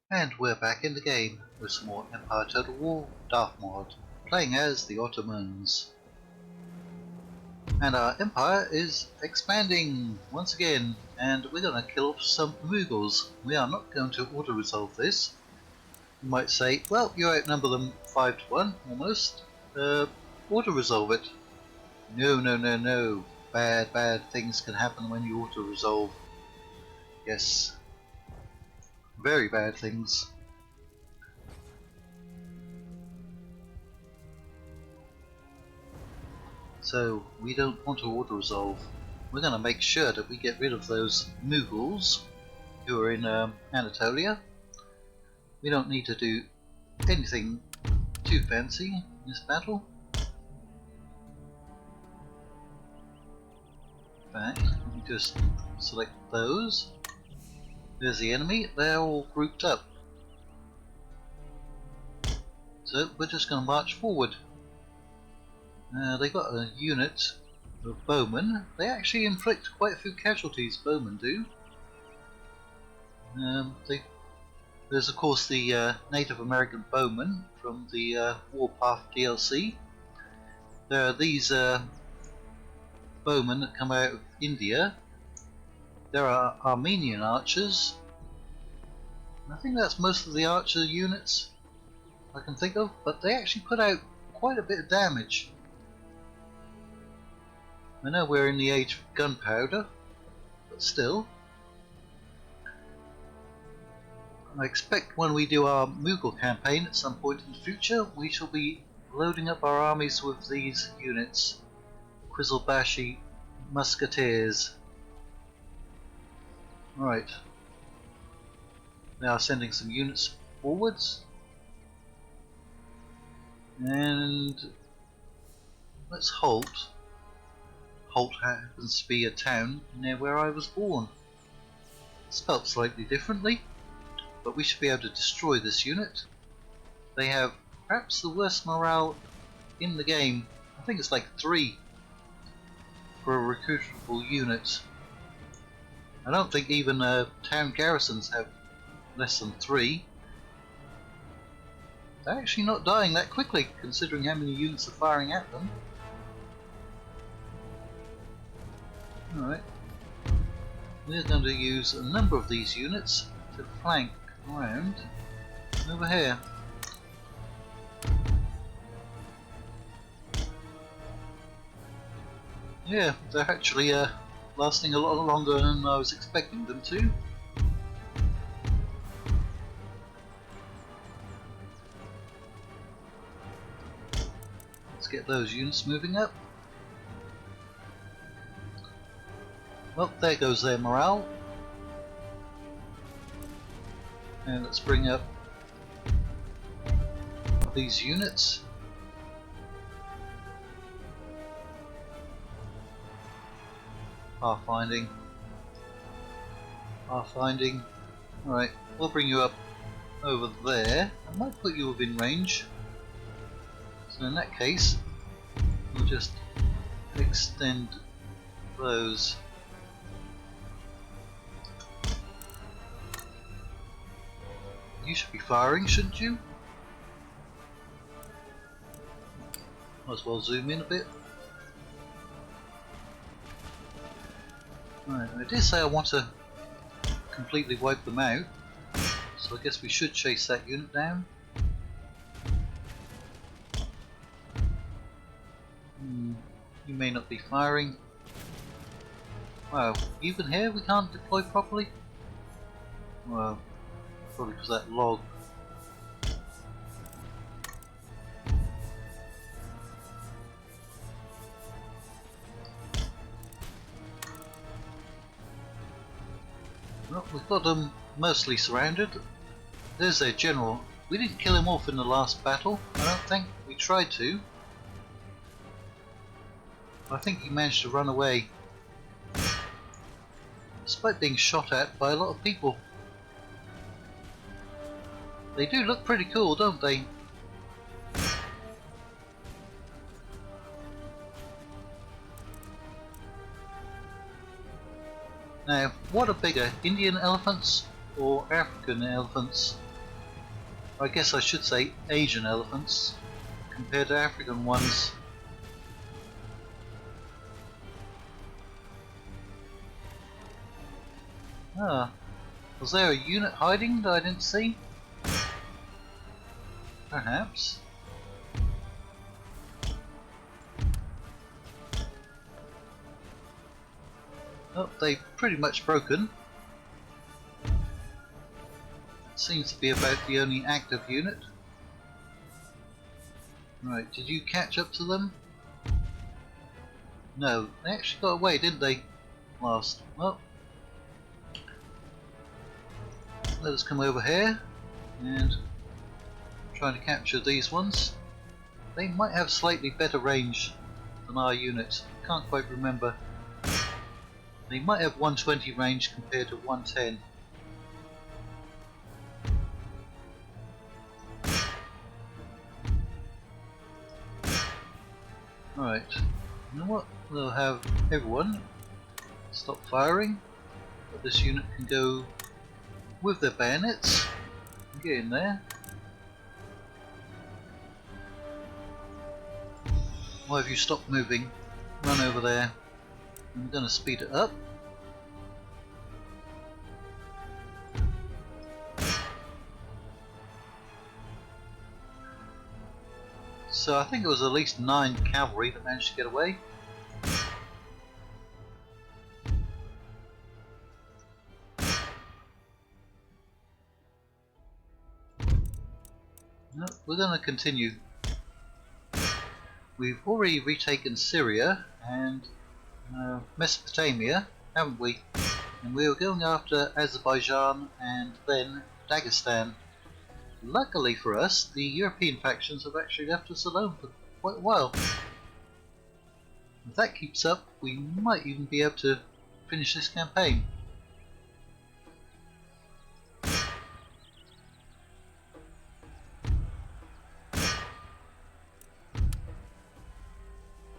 And we're back in the game with some more Empire Total War Darthmod, playing as the Ottomans. And our empire is expanding once again, and we're going to kill off some Mughals. We are not going to auto-resolve this. You might say, well, you outnumber them 5 to 1 almost. Auto-resolve it. No, no, no, no. Bad things can happen when you auto-resolve. Yes. Very bad things. So we don't want to auto-resolve. We're going to make sure that we get rid of those Mughals who are in Anatolia. We don't need to do anything too fancy in this battle. In fact, let me just select those. There's the enemy, they're all grouped up. So we're just going to march forward. They got a unit of bowmen. They actually inflict quite a few casualties, bowmen do. There's of course the Native American bowmen from the Warpath DLC. There are these bowmen that come out of India. There are Armenian archers. I think that's most of the archer units I can think of, but they actually put out quite a bit of damage. I know we're in the age of gunpowder, but still. I expect when we do our Mughal campaign at some point in the future, we shall be loading up our armies with these units. Qizilbashi musketeers. Right. Now sending some units forwards. And let's halt. Holt happens to be a town near where I was born. Spelt slightly differently, but we should be able to destroy this unit. They have perhaps the worst morale in the game. I think it's like 3 for a recruitable unit. I don't think even town garrisons have less than 3. They're actually not dying that quickly, considering how many units are firing at them. Alright, we're going to use a number of these units to flank around over here. Yeah, they're actually lasting a lot longer than I was expecting them to. Let's get those units moving up. Well, there goes their morale. And let's bring up these units. Pathfinding. Alright, we'll bring you up over there. I might put you within range. So in that case, we'll just extend those. You should be firing, shouldn't you? Might as well zoom in a bit. Right, I did say I want to completely wipe them out, so I guess we should chase that unit down. You may not be firing. Wow, even here we can't deploy properly? Well, probably because that log. Well, we've got them mostly surrounded. There's their general. We didn't kill him off in the last battle, I don't think. We tried to. I think he managed to run away, despite being shot at by a lot of people. They do look pretty cool, don't they? Now, what are bigger, Indian elephants or African elephants? I guess I should say Asian elephants compared to African ones. Ah, was there a unit hiding that I didn't see? Perhaps. Oh, they've pretty much broken. Seems to be about the only active unit. Right, did you catch up to them? No, they actually got away, didn't they? Last. Well, let us come over here and try to capture these ones. They might have slightly better range than our unit. Can't quite remember. They might have 120 range compared to 110. Right, you know what? We'll have everyone stop firing, but this unit can go with their bayonets and get in there. Why have you stopped moving? Run over there. I'm going to speed it up. So I think it was at least 9 cavalry that managed to get away. No, we're going to continue. We've already retaken Syria and Mesopotamia, haven't we? And we were going after Azerbaijan and then Dagestan. Luckily for us, the European factions have actually left us alone for quite a while. If that keeps up, we might even be able to finish this campaign.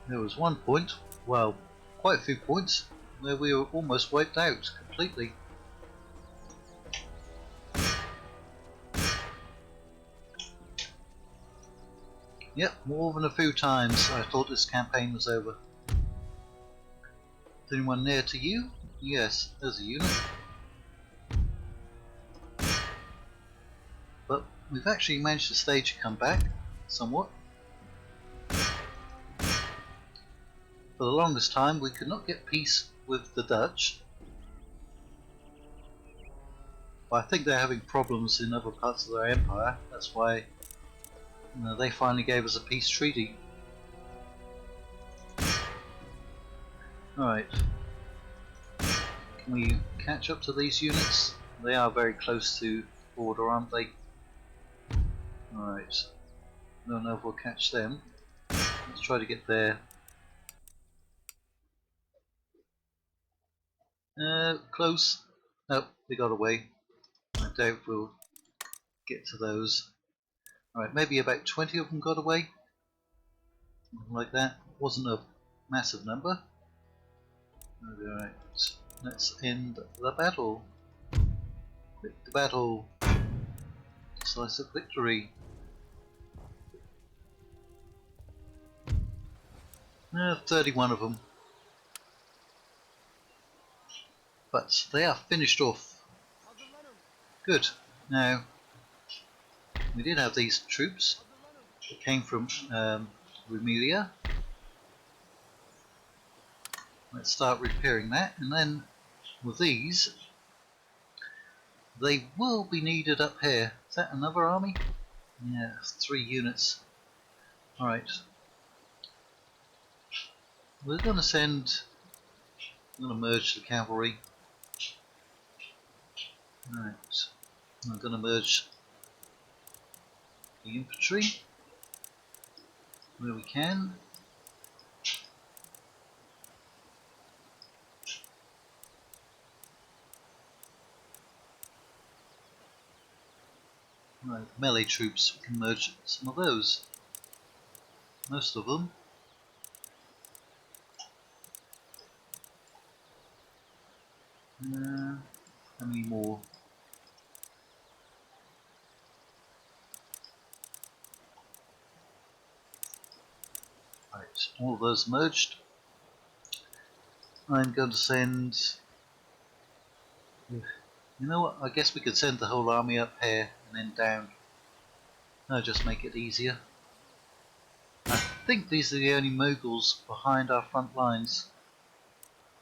There was one point, well, quite a few points, where we were almost wiped out completely. Yep, more than a few times I thought this campaign was over. Is anyone near to you? Yes, there's a unit. But we've actually managed to stage a comeback, somewhat. For the longest time we could not get peace with the Dutch. But I think they're having problems in other parts of their empire, that's why they finally gave us a peace treaty. Alright. Can we catch up to these units? They are very close to border, aren't they? Alright. Don't know if we'll catch them. Let's try to get there. Close. Nope, they got away. I doubt we'll get to those. Alright, maybe about 20 of them got away. Something like that. Wasn't a massive number. Alright, let's end the battle. Quit the battle. Decisive victory. 31 of them. But they are finished off. Good. Now, we did have these troops that came from Rumelia. Let's start repairing that, and then with these, they will be needed up here. Is that another army? Yeah, 3 units. Alright. We're going to send... I'm going to merge the cavalry. Alright. I'm going to merge the infantry where we can. Right, melee troops, we can merge some of those. Most of them. How many more? all of those merged. I'm going to send... You know what, I guess we could send the whole army up here and then down. That'll just make it easier. I think these are the only Mughals behind our front lines.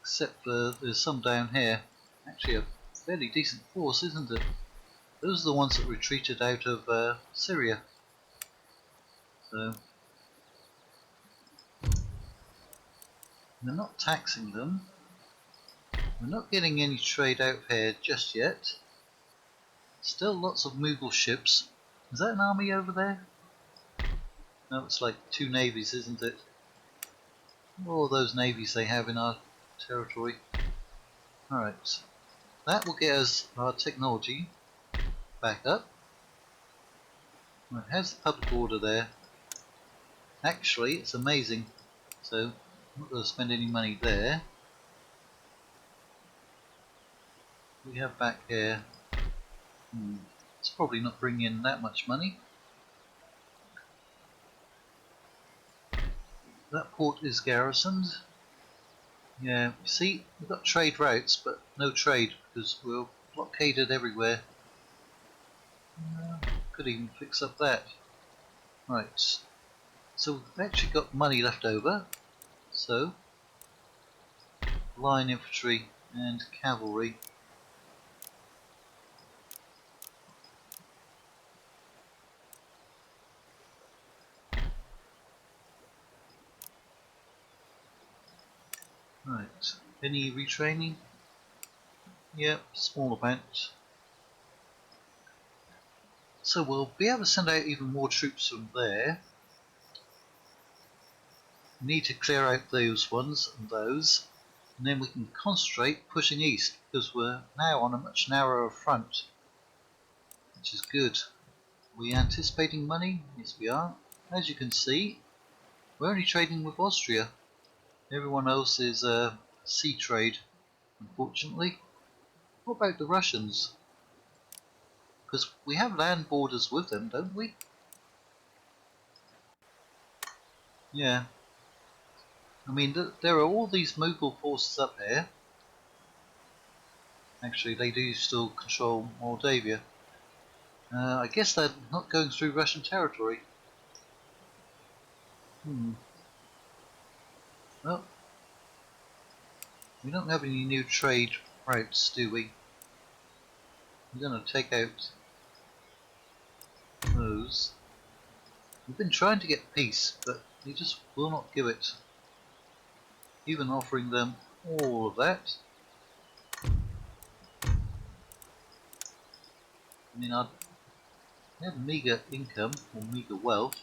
Except for there's some down here. Actually a fairly decent force, isn't it? Those are the ones that retreated out of Syria. So we're not taxing them. We're not getting any trade out here just yet. Still lots of Mughal ships. Is that an army over there? No, it's like two navies, isn't it? All those navies they have in our territory. Alright. That will get us our technology back up. Well, it has the public order there. Actually, it's amazing. So, I'm not going to spend any money there. We have back here. It's probably not bringing in that much money. That port is garrisoned. Yeah, you see, we've got trade routes, but no trade because we're blockaded everywhere. Could even fix up that. Right, so we've actually got money left over. So, line infantry and cavalry. Right, any retraining? Yep, small amount. So we'll be able to send out even more troops from there. We need to clear out those ones and those, and then we can concentrate pushing east because we're now on a much narrower front, which is good. Are we anticipating money? Yes, we are. As you can see, we're only trading with Austria. Everyone else is sea trade, unfortunately. What about the Russians? Because we have land borders with them, don't we? Yeah. I mean, there are all these Mughal forces up here. Actually, they do still control Moldavia. I guess they're not going through Russian territory. Well, we don't have any new trade routes, do we? We're going to take out those. We've been trying to get peace, but they just will not give it. Even offering them all of that. I mean, they have meager income, or meager wealth.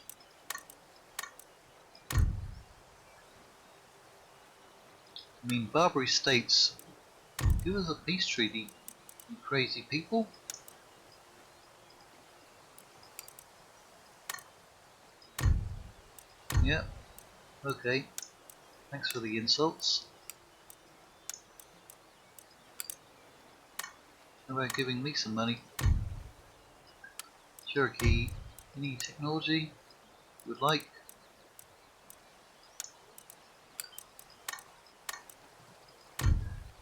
I mean, Barbary states, give us a peace treaty, you crazy people. Yeah, okay. Thanks for the insults. How about giving me some money? Cherokee, any technology you would like?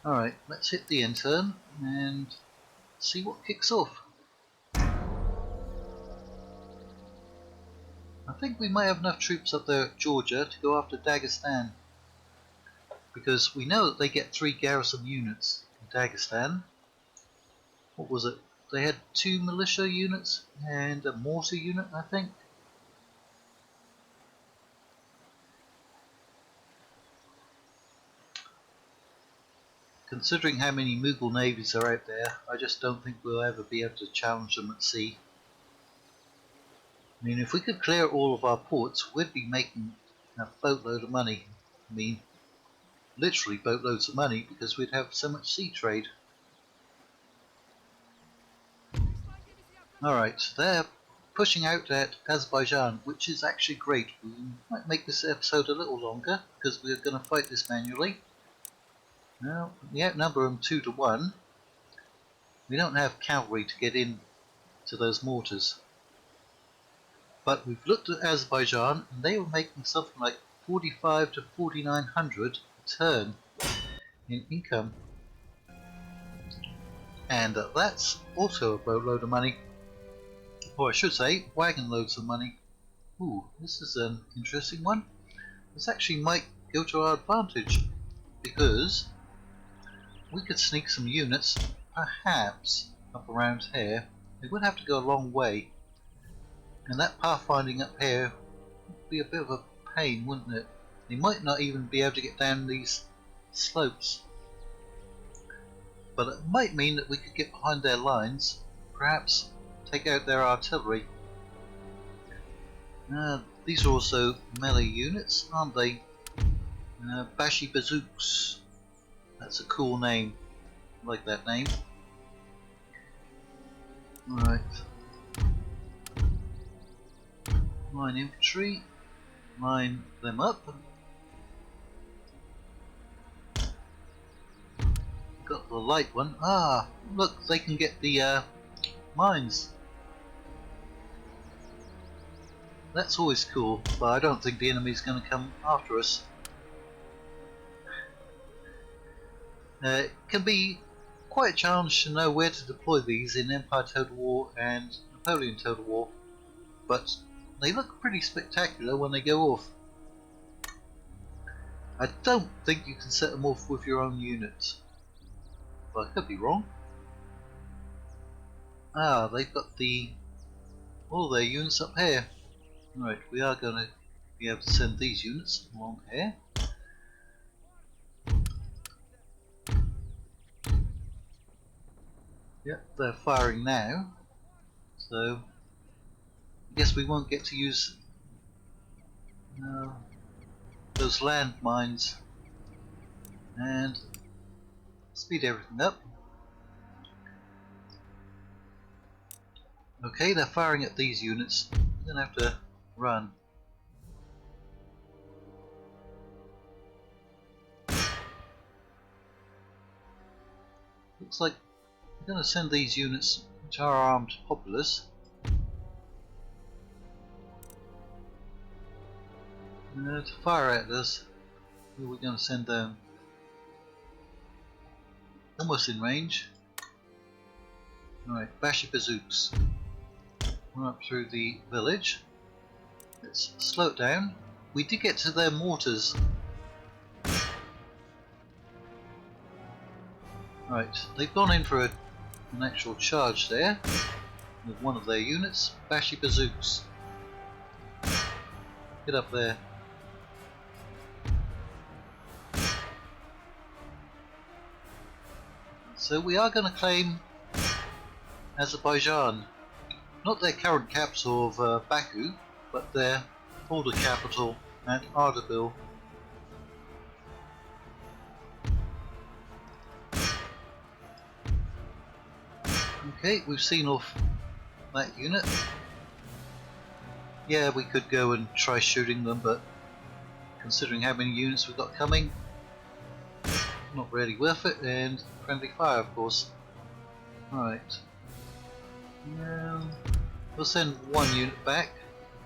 Alright, let's hit the end turn and see what kicks off. I think we might have enough troops up there at Georgia to go after Dagestan. Because we know that they get 3 garrison units in Dagestan. What was it? They had 2 militia units and a mortar unit, I think. Considering how many Mughal navies are out there, I just don't think we'll ever be able to challenge them at sea. I mean, if we could clear all of our ports, we'd be making a boatload of money. I mean, literally boatloads of money because we'd have so much sea trade. Alright, so they're pushing out at Azerbaijan, which is actually great. We might make this episode a little longer because we're going to fight this manually. Now, we outnumber them 2 to 1. We don't have cavalry to get in to those mortars. But we've looked at Azerbaijan and they were making something like 45 to 4900 a turn in income. And that's also a boatload of money. Or I should say, wagon loads of money. Ooh, this is an interesting one. This actually might go to our advantage, because we could sneak some units, perhaps, up around here. It would have to go a long way. And that pathfinding up here would be a bit of a pain, wouldn't it? They might not even be able to get down these slopes. But it might mean that we could get behind their lines, perhaps take out their artillery. These are also melee units, aren't they? Bashi Bazooks. That's a cool name. I like that name. Right. Line infantry. Line them up. Got the light one. Ah, look, they can get the mines. That's always cool, but I don't think the enemy's going to come after us. It can be quite a challenge to know where to deploy these in Empire Total War and Napoleon Total War, but they look pretty spectacular when they go off. I don't think you can set them off with your own units, but I could be wrong. Ah, they've got all their units up here. Right, we are going to be able to send these units along here. Yep, they're firing now, so I guess we won't get to use those landmines. And speed everything up. Okay, they're firing at these units. We're going to have to run. Looks like we're going to send these units to our armed populace. To fire at us. Who are we going to send them? Almost in range. Alright, Bashi Bazooks. We're up through the village. Let's slow it down. We did get to their mortars. Right, they've gone in for an actual charge there with one of their units. Bashi Bazooks. Get up there. So we are going to claim Azerbaijan. Not their current capital of Baku, but their older capital at Ardabil. Okay, we've seen off that unit. Yeah, we could go and try shooting them, but considering how many units we've got coming, not really worth it. And friendly fire, of course. Right. We'll send one unit back.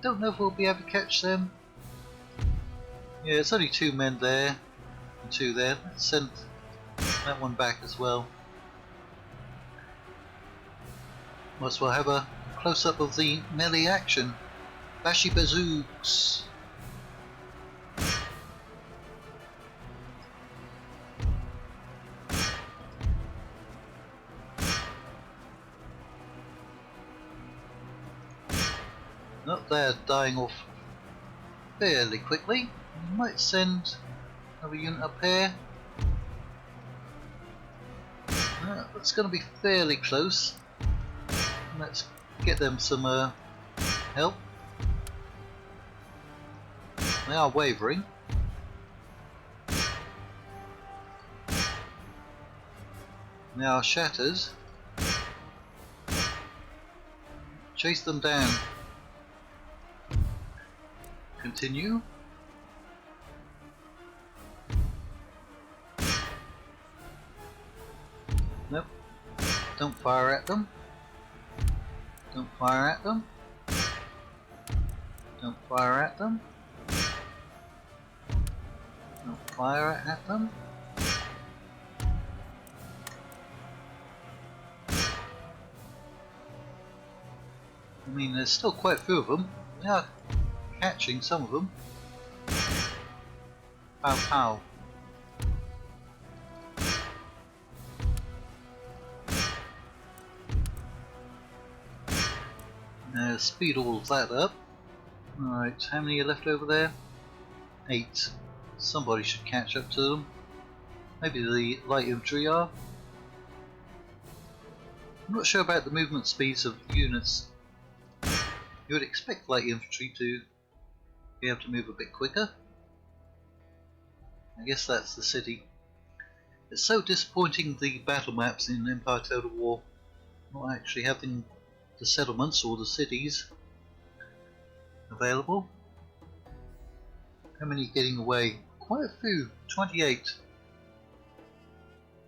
Don't know if we'll be able to catch them. Yeah, it's only 2 men there and 2 there. Let's send that one back as well. Might as well have a close-up of the melee action. Bashi Bazooks. Oh, they're dying off fairly quickly. We might send another unit up here. That's going to be fairly close. Let's get them some help. They are wavering. They are shatters. Chase them down. Continue. Nope. Don't fire at them. Don't fire at them. Don't fire at them. Not fire at them. I mean, there's still quite a few of them. We are catching some of them. Pow pow. Now speed all of that up. Alright, how many are left over there? 8. Somebody should catch up to them. Maybe the light infantry are. I'm not sure about the movement speeds of units. You would expect light infantry to be able to move a bit quicker. I guess that's the city. It's so disappointing, the battle maps in Empire Total War, not actually having the settlements or the cities available. How many are getting away? Quite a few, 28.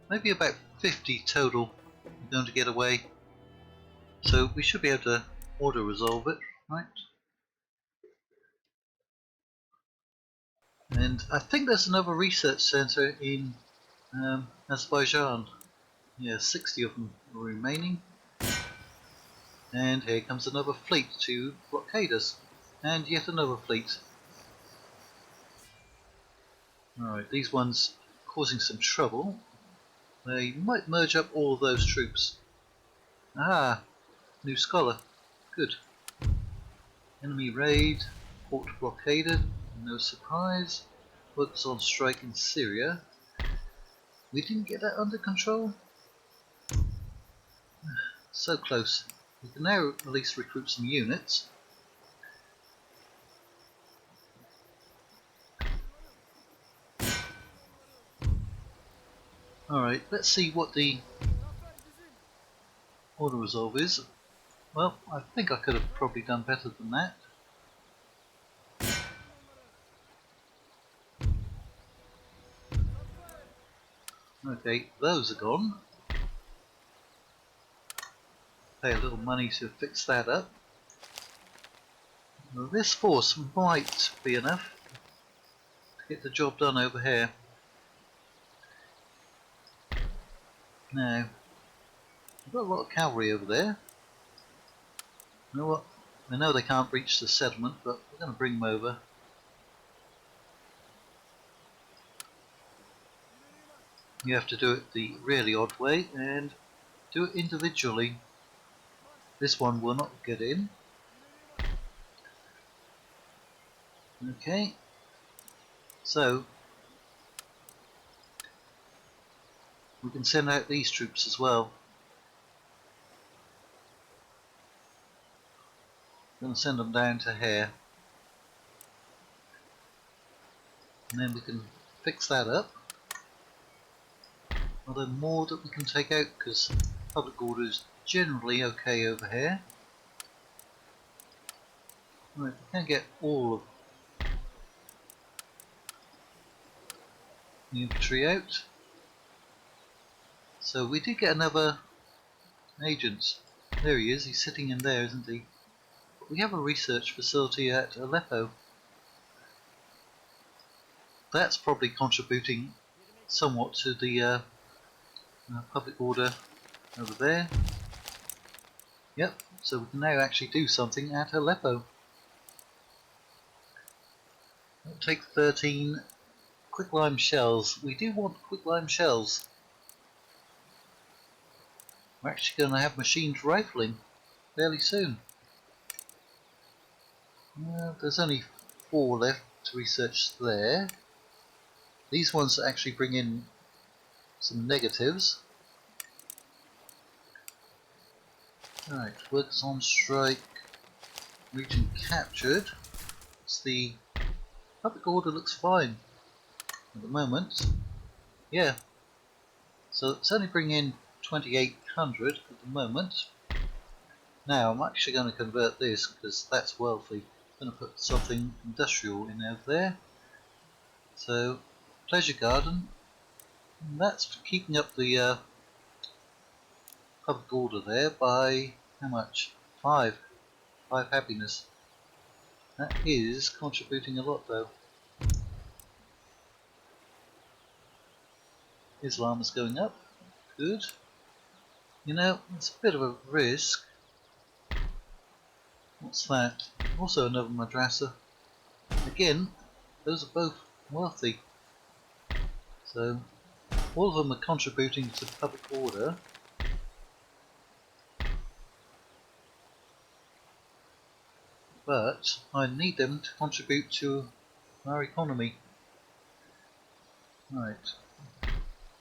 Maybe about 50 total are going to get away. So we should be able to auto-resolve it, right? And I think there's another research centre in Azerbaijan. Yeah, 60 of them are remaining. And here comes another fleet to blockade us. And yet another fleet. Alright, these ones causing some trouble. They might merge up all of those troops. Ah, new scholar. Good. Enemy raid, port blockaded, no surprise. Works on strike in Syria. We didn't get that under control. So close. We can now at least recruit some units. Alright, let's see what the auto resolve is. Well, I think I could have probably done better than that. Okay, those are gone. Pay a little money to fix that up. Well, this force might be enough to get the job done over here. Now, we've got a lot of cavalry over there. You know what? I know they can't reach the settlement, but we're going to bring them over. You have to do it the really odd way and do it individually. This one will not get in. Okay, so we can send out these troops as well. I'm going to send them down to here, and then we can fix that up. Are there more that we can take out? Because public order is generally okay over here. Right, we can't get all of the infantry out. So we did get another agent. There he is, he's sitting in there, isn't he? But we have a research facility at Aleppo. That's probably contributing somewhat to the public order over there. Yep, so we can now actually do something at Aleppo. We'll take 13 quicklime shells. We do want quicklime shells. We're actually going to have machined rifling fairly soon. There's only 4 left to research there. These ones actually bring in some negatives. Right, works on strike, region captured. It's the public order looks fine at the moment. Yeah, so it's only bringing in 2,800 at the moment. Now I'm actually going to convert this because that's wealthy. I'm going to put something industrial in over there. So, pleasure garden. And that's keeping up the public order there by how much? 5 happiness. That is contributing a lot though. Islam is going up. Good. You know, it's a bit of a risk. What's that? Also another madrasa. Again, those are both wealthy. So, all of them are contributing to public order. But I need them to contribute to our economy. Right.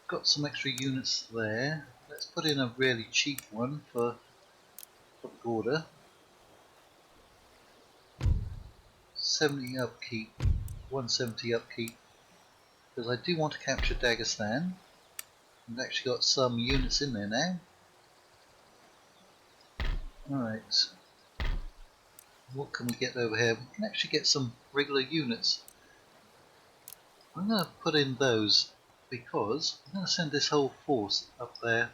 Got some extra units there. Let's put in a really cheap one for public order. 70 upkeep, 170 upkeep, because I do want to capture Dagestan. I've actually got some units in there now. Alright, what can we get over here? We can actually get some regular units. I'm going to put in those because I'm going to send this whole force up there.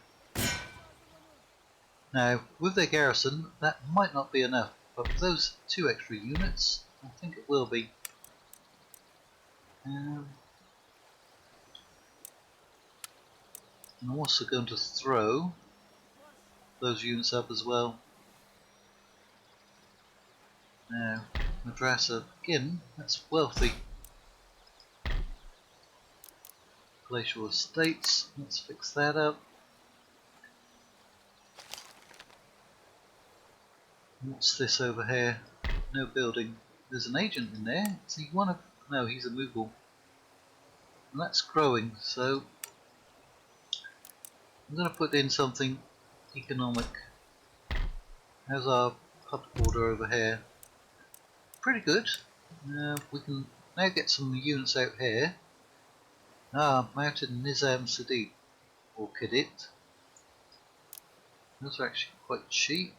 Now, with their garrison, that might not be enough, but with those 2 extra units, I think it will be. I'm also going to throw those units up as well. Now, Madrasa, again, that's wealthy. Glacial Estates, let's fix that up. What's this over here? No building. There's an agent in there. Is he one of... No, he's a Mughal. And that's growing, so I'm going to put in something economic. How's our public order over here? Pretty good. We can now get some units out here. Mounted Nizam Sadiq, or Cadet. Those are actually quite cheap.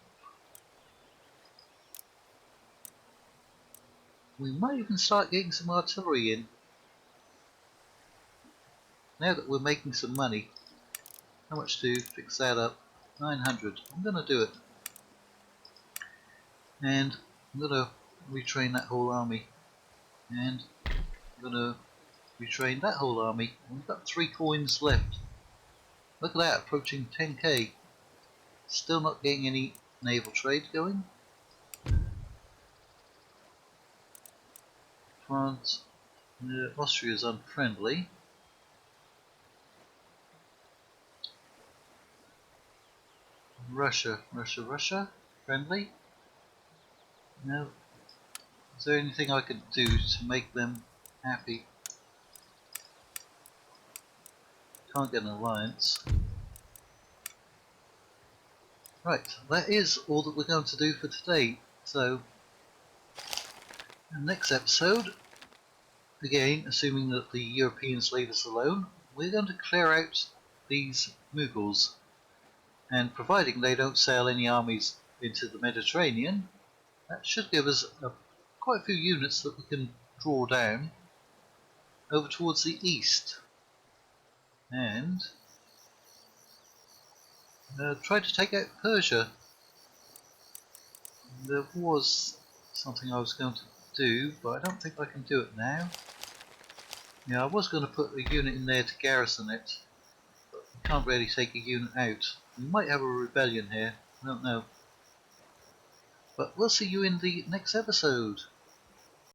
We might even start getting some artillery in. Now that we're making some money. How much to fix that up? 900. I'm going to do it. And I'm going to retrain that whole army. And I'm going to retrain that whole army. We've got 3 coins left. Look at that, approaching 10k. Still not getting any naval trade going. France, Austria is unfriendly. Russia, friendly. No. Is there anything I could do to make them happy? Can't get an alliance. Right, that is all that we're going to do for today. So, in the next episode, again, assuming that the Europeans leave us alone, we're going to clear out these Mughals. And providing they don't sail any armies into the Mediterranean, that should give us quite a few units that we can draw down over towards the east. And try to take out Persia. There was something I was going to do, but I don't think I can do it now. Yeah, I was going to put a unit in there to garrison it, but we can't really take a unit out. We might have a rebellion here, I don't know. But we'll see you in the next episode.